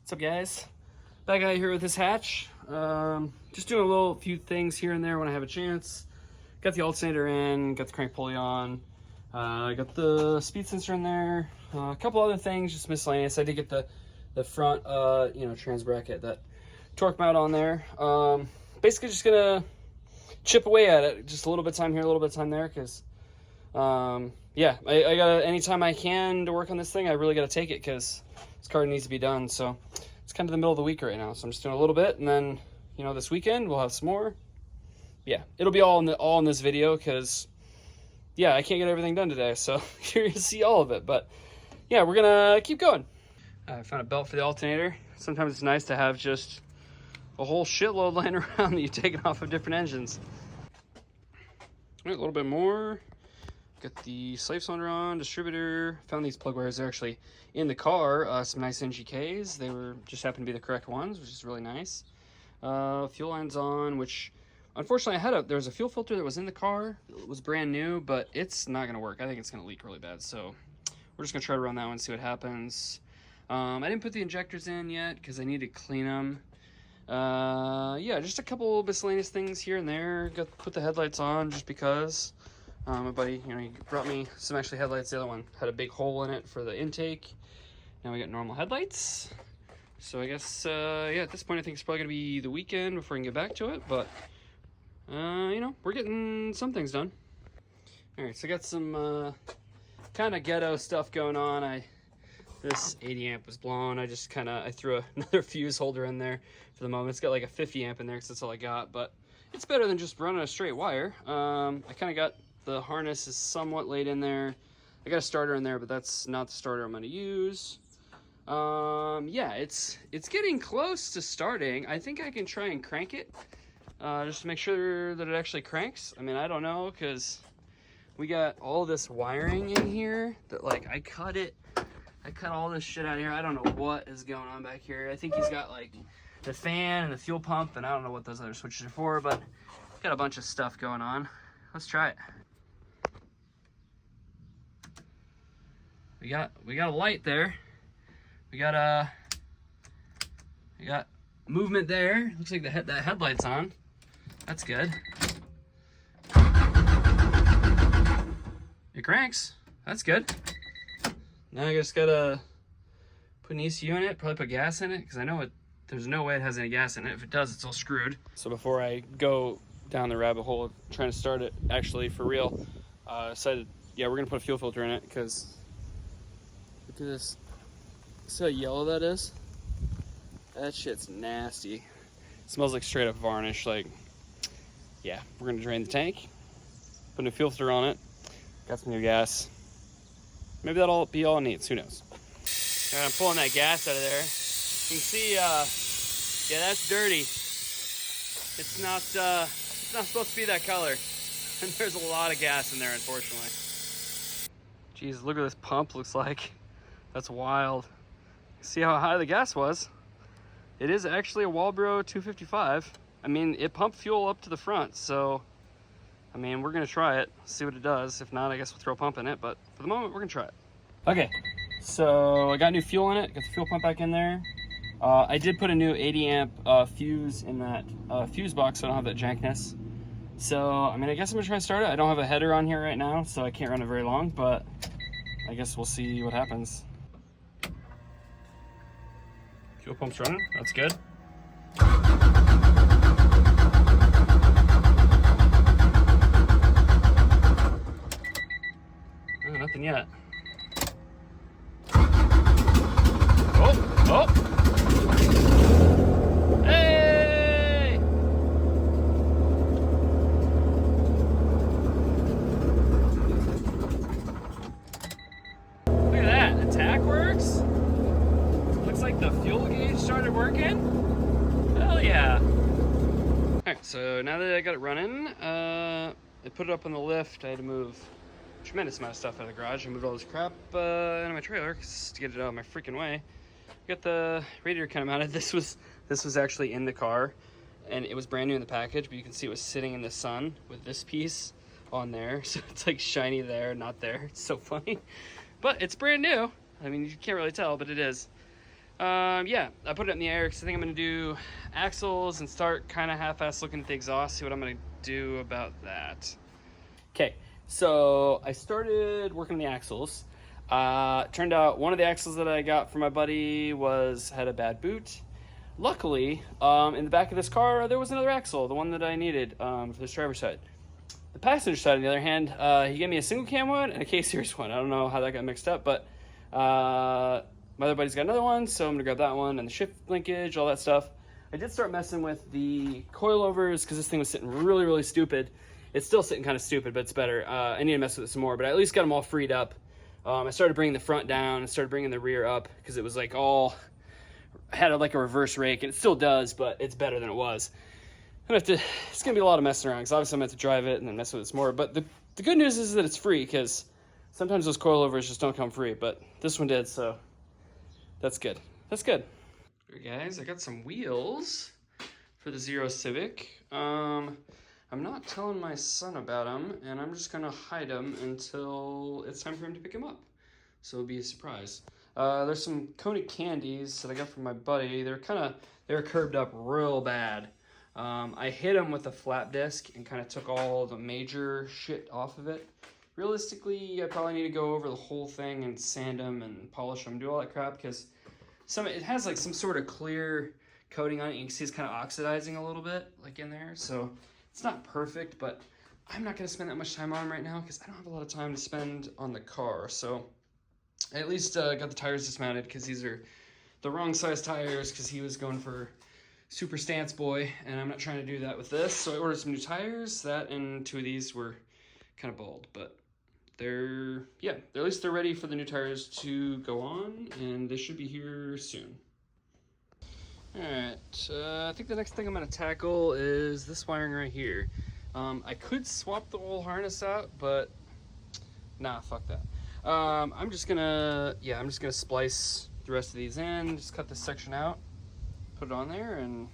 What's up, guys? Back out here with this hatch. Just doing a few things here and there when I have a chance. Got the alternator in, got the crank pulley on, got the speed sensor in there, a couple other things, just miscellaneous. I did get the front, trans bracket, that torque mount on there. Basically just gonna chip away at it, just a little bit of time here, a little bit of time there, because yeah, I gotta, anytime I can to work on this thing, I really gotta take it because this car needs to be done. So it's kind of the middle of the week right now, so I'm just doing a little bit, and then this weekend we'll have some more. Yeah, it'll be all in this video because yeah, I can't get everything done today, so you're gonna see all of it. But yeah, we're gonna keep going. I found a belt for the alternator. Sometimes it's nice to have just a whole shitload laying around that you've taken off of different engines. All right, a little bit more. Got the slave cylinder on, distributor. Found these plug wires. They're actually in the car. Some nice NGKs. They just happened to be the correct ones, which is really nice. Fuel lines on, which unfortunately there was a fuel filter that was in the car. It was brand new, but it's not gonna work. I think it's gonna leak really bad. So we're just gonna try to run that one and see what happens. I didn't put the injectors in yet because I need to clean them. Yeah, just a couple miscellaneous things here and there. Put the headlights on just because. My buddy, he brought me some actually headlights. The other one had a big hole in it for the intake. Now we got normal headlights. So I guess, yeah, at this point I think it's probably gonna be the weekend before I can get back to it. But, we're getting some things done. All right, so I got some kind of ghetto stuff going on. This 80 amp was blown. I threw another fuse holder in there for the moment. It's got like a 50 amp in there because that's all I got. But it's better than just running a straight wire. I kind of got the harness is somewhat laid in there. I got a starter in there, but that's not the starter I'm going to use. Yeah, it's getting close to starting. I think I can try and crank it just to make sure that it actually cranks. I mean, I don't know, because we got all this wiring in here that, like, I cut all this shit out of here. I don't know what is going on back here. I think he's got like the fan and the fuel pump, and I don't know what those other switches are for, but got a bunch of stuff going on. Let's try it. We got a light there. We got movement there. Looks like that headlight's on. That's good. It cranks. That's good. Now I just gotta put an ECU in it, probably put gas in it, because I know there's no way it has any gas in it. If it does, it's all screwed. So before I go down the rabbit hole of trying to start it actually for real, I decided, yeah, we're gonna put a fuel filter in it, because look at this. See how yellow that is? That shit's nasty. It smells like straight up varnish. Like, yeah, we're gonna drain the tank, put a fuel filter on it, got some new gas. Maybe that'll be all it needs, who knows? And I'm pulling that gas out of there. You can see, yeah, that's dirty. It's not supposed to be that color. And there's a lot of gas in there, unfortunately. Jeez, look at this pump looks like. That's wild. See how high the gas was? It is actually a Walbro 255. I mean, it pumped fuel up to the front, so I mean, we're gonna try it, see what it does. If not, I guess we'll throw a pump in it, but for the moment, we're gonna try it. Okay, so I got new fuel in it, got the fuel pump back in there. I did put a new 80 amp fuse in that fuse box, so I don't have that jankness. So, I mean, I guess I'm gonna try and start it. I don't have a header on here right now, so I can't run it very long, but I guess we'll see what happens. Fuel pump's running, that's good. Nothing yet. Oh! Hey! Look at that, the tach works. Looks like the fuel gauge started working. Hell yeah. Alright, so now that I got it running, I put it up on the lift. I had to move tremendous amount of stuff out of the garage. I moved all this crap out of my trailer to get it out of my freaking way. Got the radiator kind of mounted. This was actually in the car, and it was brand new in the package, but you can see it was sitting in the sun with this piece on there, so it's like shiny there, not there. It's so funny, but it's brand new. I mean, you can't really tell, but it is. Yeah, I put it in the air because I think I'm going to do axles and start kind of half-ass looking at the exhaust, see what I'm going to do about that. Okay, so I started working on the axles. Turned out one of the axles that I got from my buddy had a bad boot. Luckily, in the back of this car, there was another axle, the one that I needed for this driver's side. The passenger side, on the other hand, he gave me a single cam one and a K-series one. I don't know how that got mixed up, but my other buddy's got another one, so I'm gonna grab that one, and the shift linkage, all that stuff. I did start messing with the coilovers because this thing was sitting really, really stupid. It's still sitting kind of stupid, but it's better. I need to mess with it some more, but I at least got them all freed up. I started bringing the front down and started bringing the rear up because it was like had like a reverse rake, and it still does, but it's better than it was. It's gonna be a lot of messing around because obviously I'm gonna have to drive it and then mess with it some more. But the good news is that it's free because sometimes those coilovers just don't come free, but this one did, so that's good. That's good. All right, guys, I got some wheels for the Zero Civic. I'm not telling my son about them, and I'm just gonna hide them until it's time for him to pick them up. So it'll be a surprise. There's some Coney candies that I got from my buddy. They're curved up real bad. I hit them with a flap disc and kind of took all the major shit off of it. Realistically, I probably need to go over the whole thing and sand them and polish them, do all that crap, because it has like some sort of clear coating on it. You can see it's kind of oxidizing a little bit, like in there. So it's not perfect, but I'm not going to spend that much time on them right now because I don't have a lot of time to spend on the car. So I at least got the tires dismounted because these are the wrong size tires because he was going for super stance boy, and I'm not trying to do that with this. So I ordered some new tires. That and two of these were kind of bald, but at least they're ready for the new tires to go on, and they should be here soon. All right, I think the next thing I'm going to tackle is this wiring right here. I could swap the whole harness out, but nah, fuck that. I'm just gonna splice the rest of these in, just cut this section out, put it on there, and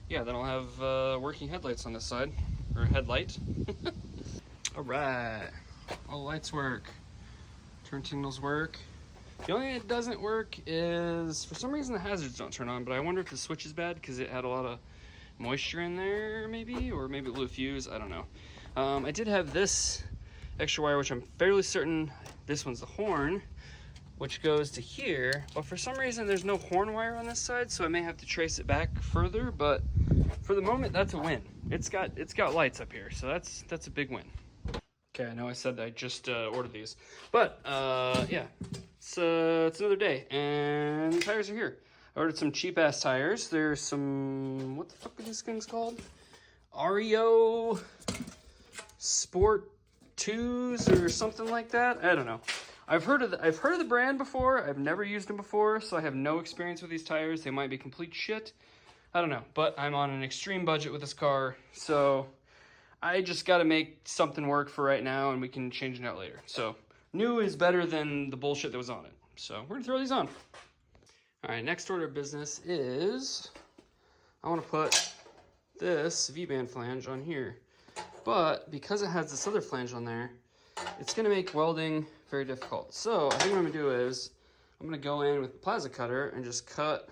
yeah, then I'll have working headlights on this side, or headlight. All right, all lights work, turn signals work. The only thing that doesn't work is, for some reason, the hazards don't turn on, but I wonder if the switch is bad because it had a lot of moisture in there, maybe, or maybe it blew a fuse, I don't know. I did have this extra wire, which I'm fairly certain this one's the horn, which goes to here, but for some reason there's no horn wire on this side, so I may have to trace it back further, but for the moment, that's a win. It's got lights up here, so that's a big win. Okay, I know I said that I just ordered these, but yeah, it's another day, and the tires are here. I ordered some cheap-ass tires. There's some, what the fuck are these things called? REO Sport 2s or something like that? I don't know. I've heard of the brand before. I've never used them before, so I have no experience with these tires. They might be complete shit. I don't know, but I'm on an extreme budget with this car, so I just got to make something work for right now, and we can change it out later. So new is better than the bullshit that was on it. So we're gonna throw these on. All right, next order of business is I want to put this V-band flange on here, but because it has this other flange on there, it's gonna make welding very difficult. So I think what I'm gonna do is I'm gonna go in with the plasma cutter and just cut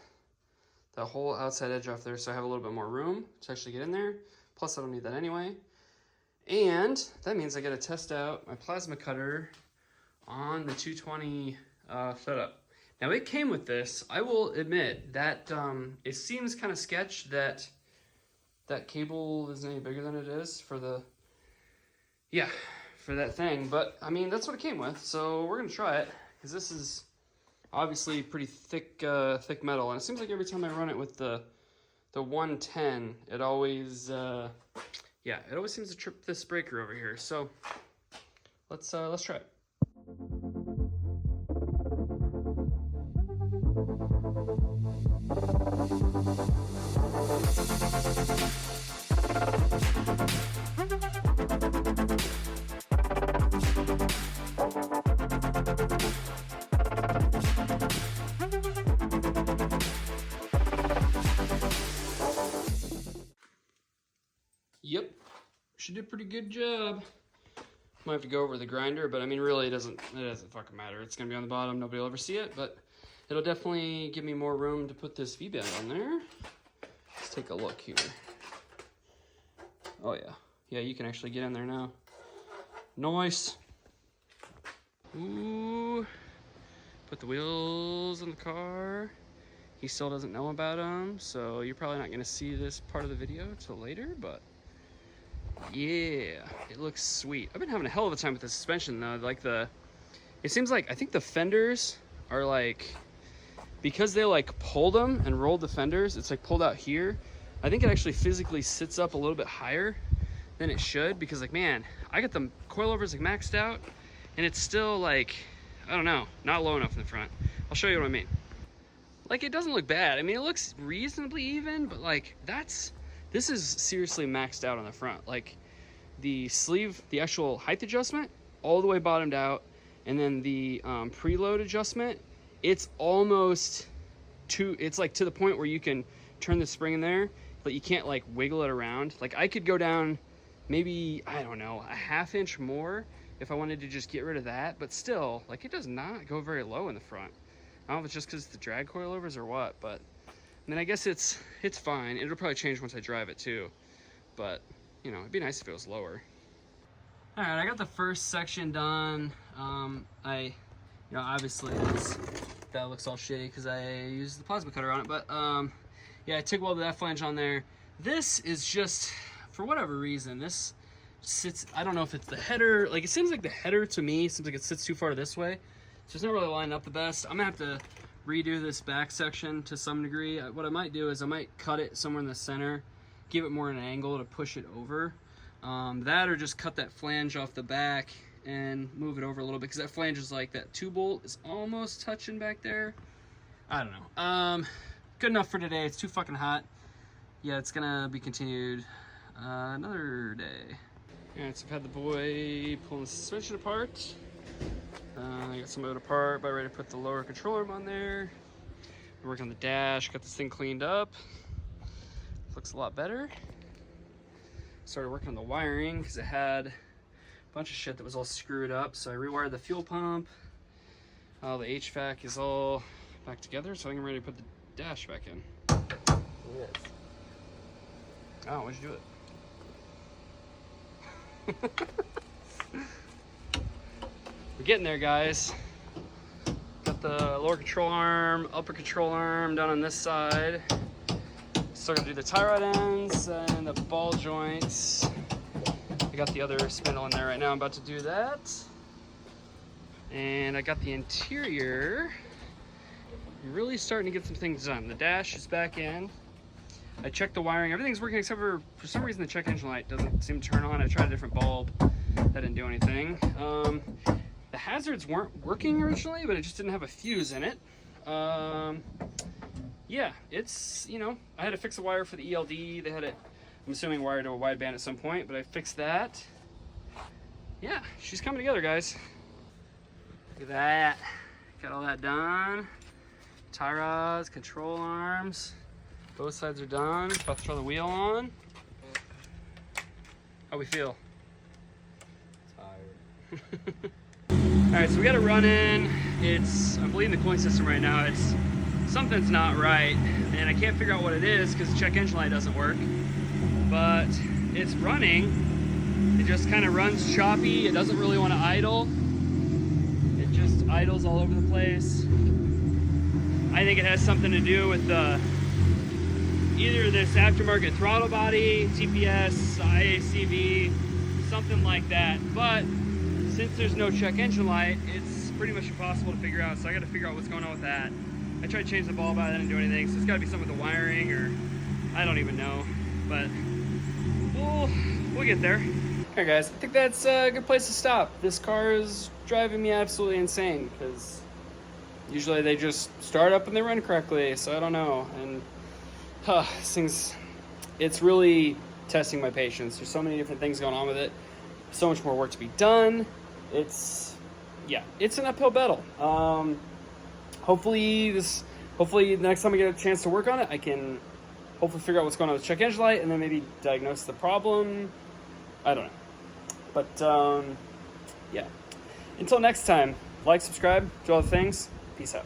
the whole outside edge off there so I have a little bit more room to actually get in there. Plus I don't need that anyway. And that means I gotta test out my plasma cutter on the 220 setup. Now it came with this. I will admit that it seems kind of sketch that that cable isn't any bigger than it is for that thing. But I mean, that's what it came with. So we're gonna try it because this is obviously pretty thick metal, and it seems like every time I run it with the 110, it always it always seems to trip this breaker over here. So let's try it. Yep, she did a pretty good job. Might have to go over the grinder, but I mean, really, it doesn't fucking matter. It's gonna be on the bottom. Nobody will ever see it, but it'll definitely give me more room to put this V-band on there. Let's take a look here. Oh yeah. Yeah, you can actually get in there now. Nice. Ooh. Put the wheels in the car. He still doesn't know about them, so you're probably not gonna see this part of the video till later, but yeah, it looks sweet. I've been having a hell of a time with the suspension though. Like it seems like, I think the fenders are like, because they like pulled them and rolled the fenders, it's like pulled out here. I think it actually physically sits up a little bit higher than it should, because like, man, I got the coilovers like maxed out and it's still like, I don't know, not low enough in the front. I'll show you what I mean. Like, it doesn't look bad. I mean, it looks reasonably even, but like, this is seriously maxed out on the front. Like, the sleeve, the actual height adjustment, all the way bottomed out, and then the preload adjustment, it's almost it's like to the point where you can turn the spring in there, but you can't like wiggle it around. Like, I could go down maybe, I don't know, a ½ inch more if I wanted to just get rid of that, but still, like, it does not go very low in the front. I don't know if it's just because the drag coilovers or what, but I mean, I guess it's fine. It'll probably change once I drive it too, but you know, it'd be nice if it was lower. All right, I got the first section done. You know, obviously that looks all shitty because I used the plasma cutter on it, but yeah, I TIG welded that flange on there. This is just, for whatever reason, this sits, I don't know if it's the header, like, it seems like the header to me seems like it sits too far this way. So it's not really lining up the best. I'm gonna have to redo this back section to some degree. What I might do is I might cut it somewhere in the center, give it more an angle to push it over. That, or just cut that flange off the back and move it over a little bit, because that flange is like, that 2-bolt is almost touching back there. I don't know. Good enough for today. It's too fucking hot. Yeah, it's gonna be continued another day. Alright, so I've had the boy pulling the suspension apart. I got some of it apart, about ready to put the lower control arm on there. Work on the dash, got this thing cleaned up. Looks a lot better. Started working on the wiring because it had a bunch of shit that was all screwed up. So I rewired the fuel pump. The HVAC is all back together, so I'm ready to put the dash back in. Yes. Oh, why'd you do it? We're getting there, guys. Got the lower control arm, upper control arm down on this side. Still gotta do the tie rod ends and the ball joints. I got the other spindle in there right now. I'm about to do that. And I got the interior. Really starting to get some things done. The dash is back in. I checked the wiring. Everything's working except for some reason, the check engine light doesn't seem to turn on. I tried a different bulb. That didn't do anything. The hazards weren't working originally, but it just didn't have a fuse in it. Yeah, it's, you know, I had to fix a wire for the ELD. They had it, I'm assuming, wired to a wideband at some point, but I fixed that. Yeah, she's coming together, guys. Look at that. Got all that done. Tie rods, control arms. Both sides are done. About to throw the wheel on. How we feel? Tired. All right, so we got it running. I'm bleeding the cooling system right now. Something's not right, and I can't figure out what it is because the check engine light doesn't work. But it's running. It just kind of runs choppy. It doesn't really want to idle. It just idles all over the place. I think it has something to do with either this aftermarket throttle body, TPS, IACV, something like that. But since there's no check engine light, it's pretty much impossible to figure out. So I got to figure out what's going on with that. I tried to change the bulb out, that didn't do anything. So it's got to be something with the wiring, or I don't even know. But we'll get there. All right, guys, I think that's a good place to stop. This car is driving me absolutely insane because usually they just start up and they run correctly. So I don't know. And this thing's, it's really testing my patience. There's so many different things going on with it. So much more work to be done. It's an uphill battle. Hopefully the next time I get a chance to work on it, I can hopefully figure out what's going on with the check engine light and then maybe diagnose the problem. I don't know. But yeah. Until next time, like, subscribe, do all the things. Peace out.